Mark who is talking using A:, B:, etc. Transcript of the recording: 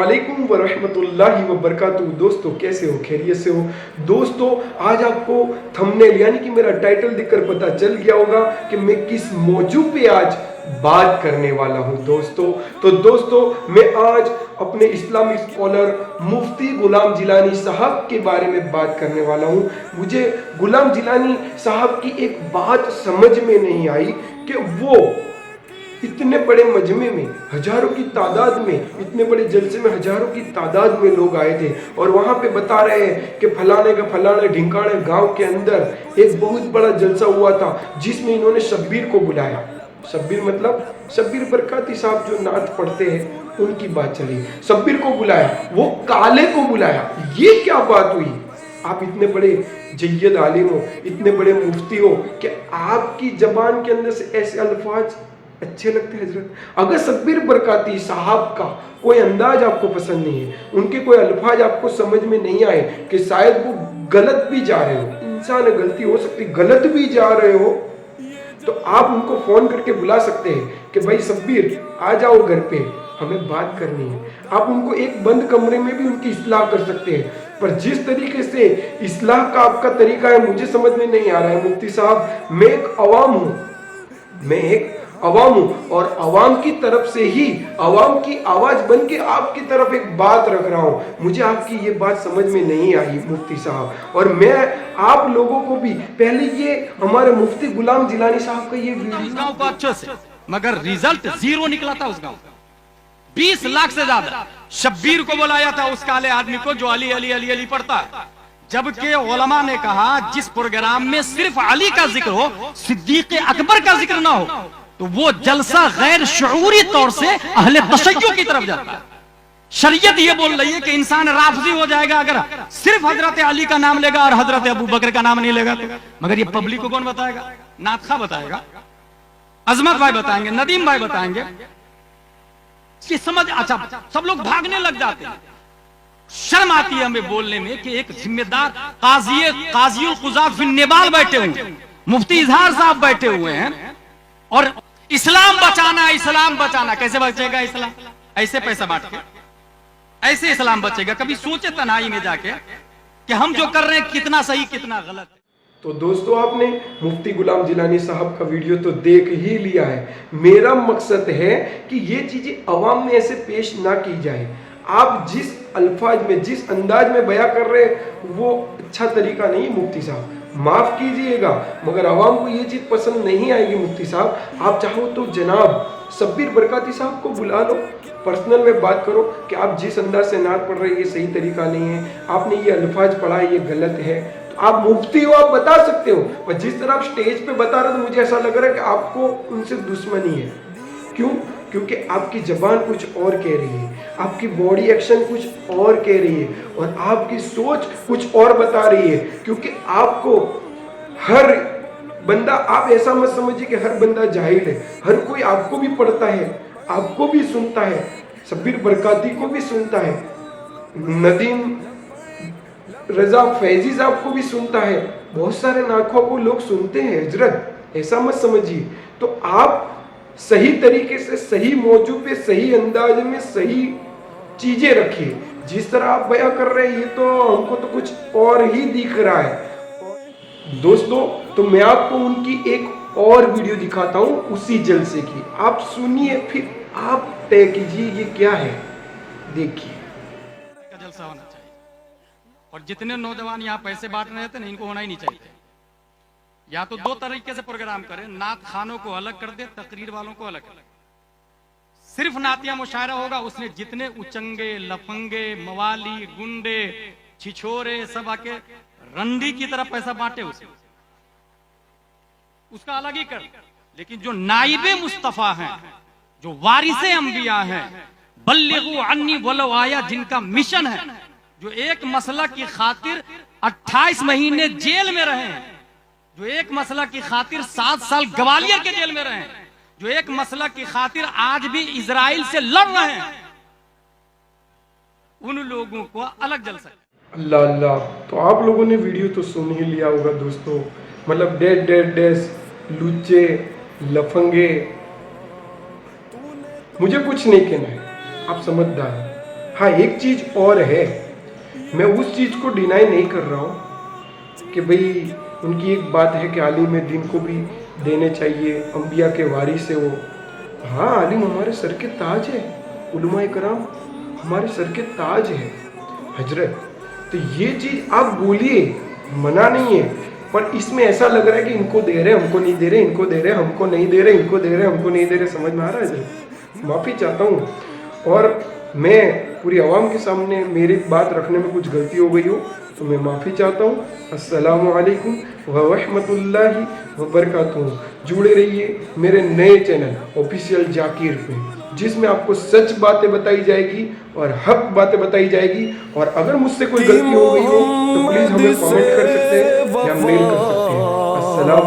A: अस्सलामुअलैकुम वरहमतुल्लाहि वबरकातुहू। दोस्तों कैसे हो, खैरियत से हो? दोस्तों आज आपको थंबनेल यानी कि मेरा टाइटल देखकर पता चल गया होगा कि मैं किस मौजू पे आज बात करने वाला हूं। दोस्तों मैं आज अपने इस्लामिक स्कॉलर मुफ्ती गुलाम जिलानी साहब के बारे में बात करने वाला हूं। मुझे गुलाम जिलानी साहब की एक बात समझ में नहीं आई कि वो इतने बड़े मजमे में हजारों की तादाद में, इतने बड़े जलसे में हजारों की तादाद में लोग आए थे और वहां पे बता रहे हैं कि फलाने का फलाने ढिंकाने गांव के अंदर एक बहुत बड़ा जलसा हुआ था जिसमें इन्होंने शब्बीर को बुलाया। शब्बीर मतलब शब्बीर बरकाती साहब जो नात पढ़ते हैं उनकी बात चली। शब्बीर को बुलाया, वो काले को बुलाया। ये क्या बात हुई? आप इतने बड़े जय्यद आलिम हो, इतने बड़े मुफ्ती हो कि आपकी जबान के अंदर से ऐसे अल्फाज अच्छे लगते हैं हजरत? अगर शब्बीर बरकाती साहब का कोई अंदाज आपको पसंद नहीं है, उनके कोई अल्फाज आपको समझ में नहीं आए कि शायद वो गलत भी जा रहे हो, इंसान गलती हो सकती, गलत भी जा रहे हो, तो आप उनको फोन करके बुला सकते हैं कि भाई शब्बीर आ जाओ घर पे, हमें बात करनी है। आप उनको एक बंद कमरे में भी उनकी इस्लाह कर सकते हैं। पर जिस तरीके से इस्लाह का आपका तरीका है मुझे समझ में नहीं आ रहा है। मुफ्ती साहब, मैं एक अवाम हूँ, मैं एक अवाम हूँ और अवाम की तरफ से ही अवाम की आवाज बन के आपकी तरफ एक बात रख रहा हूँ। मुझे आपकी ये बात समझ में नहीं आई मुफ्ती साहब, और मैं आप लोगों को भी पहले ये हमारे मुफ्ती गुलाम जिलानी साहब का ये वीडियो
B: गांव को अच्छे से, मगर रिजल्ट 0 निकला था उस गांव का। 20 लाख से ज्यादा शब्बीर को बुलाया था उस काले आदमी को जो अली अली अली अली पढ़ता है, जबकि उलमा ने कहा जिस प्रोग्राम में सिर्फ अली का जिक्र हो, सिद्दीक अकबर का जिक्र ना हो, तो वो जलसा गैर शऊरी तौर से अहले तशय्युअ की तरफ जाता है। शरीयत ये बोल रही है कि इंसान राफजी हो जाएगा अगर सिर्फ हजरत अली का नाम लेगा और हजरत अबू बकर का नाम नहीं लेगा तो। मगर ये पब्लिक को कौन बताएगा? नातखा बताएगा, अजमत भाई बताएंगे, नदीम भाई बताएंगे। ये समझ, अच्छा सब लोग भागने लग जाते हैं। शर्म आती है हमें बोलने में कि एक जिम्मेदार काज़ी क़ुज़ात फिन निबाल बैठे हुए, मुफ्ती इजहार साहब बैठे हुए हैं और इस्लाम बचाना, इस्लाम बचाना। कैसे बचेगा इस्लाम? ऐसे पैसा बांट के ऐसे इस्लाम बचेगा? कभी सोचे तन्हाई में जाके कि हम जो कर रहे हैं कितना सही कितना गलत।
A: तो दोस्तों आपने मुफ्ती गुलाम जिलानी साहब का वीडियो तो देख ही लिया है। मेरा मकसद है कि ये चीजें अवाम में ऐसे पेश ना की जाए। आप जिस अल्फाज में, जिस अंदाज में बयां कर रहे हैं वो अच्छा तरीका नहीं। मुफ्ती साहब माफ कीजिएगा, मगर आवाम को ये चीज पसंद नहीं आएगी। मुफ्ती साहब आप चाहो तो जनाब शब्बीर बरकाती साहब को बुला लो, पर्सनल में बात करो कि आप जिस अंदाज से नात पढ़ रहे हैं ये सही तरीका नहीं है, आपने ये अल्फाज पढ़ा है ये गलत है। तो आप मुफ्ती हो, आप बता सकते हो, पर जिस तरह आप स्टेज पे बता रहे हो तो मुझे ऐसा लग रहा है कि आपको उनसे दुश्मनी है। क्यों? क्योंकि आपकी जबान कुछ और कह रही है, आपकी बॉडी एक्शन कुछ और कह रही है और आपकी सोच कुछ और बता रही है। क्योंकि आपको हर बंदा, आप ऐसा मत समझिए कि हर बंदा जाहिल है। हर कोई आपको भी पढ़ता है, आपको भी सुनता है, शब्बीर बरकाती को भी सुनता है, नदीम रजा फैजी साहब को भी सुनता है, बहुत सारे नाखों को लोग सुनते हैं हजरत, ऐसा मत समझिए। तो आप सही तरीके से, सही मौजू पे, सही अंदाज में सही चीजें रखिए। जिस तरह आप बयां कर रहे हैं ये तो हमको तो कुछ और ही दिख रहा है। दोस्तों तो मैं आपको उनकी एक और वीडियो दिखाता हूं उसी जलसे की, आप सुनिए फिर आप तय कीजिए ये क्या है। देखिए
B: जलसा होना चाहिए और जितने नौजवान यहाँ पैसे बांट रहे थे ना, इनको होना ही नहीं चाहिए। या तो 2 तरीके से प्रोग्राम करें, नात खानों को अलग कर दे, तकरीर वालों को अलग कर दे। सिर्फ नातिया मुशायरा होगा, उसने जितने उचंगे, लफंगे, मवाली, गुंडे, छिछोरे सब आके रंडी की तरफ पैसा बांटे उसका अलग ही कर। लेकिन जो नाइबे मुस्तफा हैं, जो वारिसे अंबिया हैं, बल्लिगु अन्नी वलो आया, जिनका मिशन है, जो एक मसला की खातिर 28 महीने जेल में रहे हैं, जो एक मसला की खातिर 7 साल ग्वालियर के जेल में रहे हैं, जो एक मसला की खातिर आज भी इजराइल से लड़ रहे हैं, उन लोगों को अलग जलसा।
A: अल्लाह अल्लाह। तो आप लोगों ने वीडियो तो सुन ही लिया होगा दोस्तों। मतलब डेस लुच्चे लफंगे, मुझे कुछ नहीं कहना है, आप समझदार हैं। हाँ, एक चीज़ और है, मैं उस चीज़ को डिनाई नहीं कर रहा हूँ कि भाई उनकी एक बात है कि आलिम दीन को भी देने चाहिए, अंबिया के वारिस है वो। हाँ, आलिम हमारे सर के ताज है, उलमा इकराम हमारे सर के ताज है हजरत। तो ये चीज़ आप बोलिए, मना नहीं है, पर इसमें ऐसा लग रहा है कि इनको दे रहे हमको नहीं दे रहे, इनको दे रहे हमको नहीं दे रहे, इनको दे रहे हमको नहीं दे रहे। समझ में आ रहा है हजरत? माफ़ी चाहता हूँ, और मैं पूरी आवाम के सामने मेरी बात रखने में कुछ गलती हो गई हो तो मैं माफ़ी चाहता हूँ। अस्सलामु अलैकुम व रहमतुल्लाहि व बरकातुहू। जुड़े रहिए मेरे नए चैनल ऑफिशियल जाकिर पे, जिसमें आपको सच बातें बताई जाएगी और हक बातें बताई जाएगी। और अगर मुझसे कोई गलती हो गई हो तो प्लीज़ हमें कमेंट कर सकते हैं या मेल कर सकते हैं। अस्सलाम।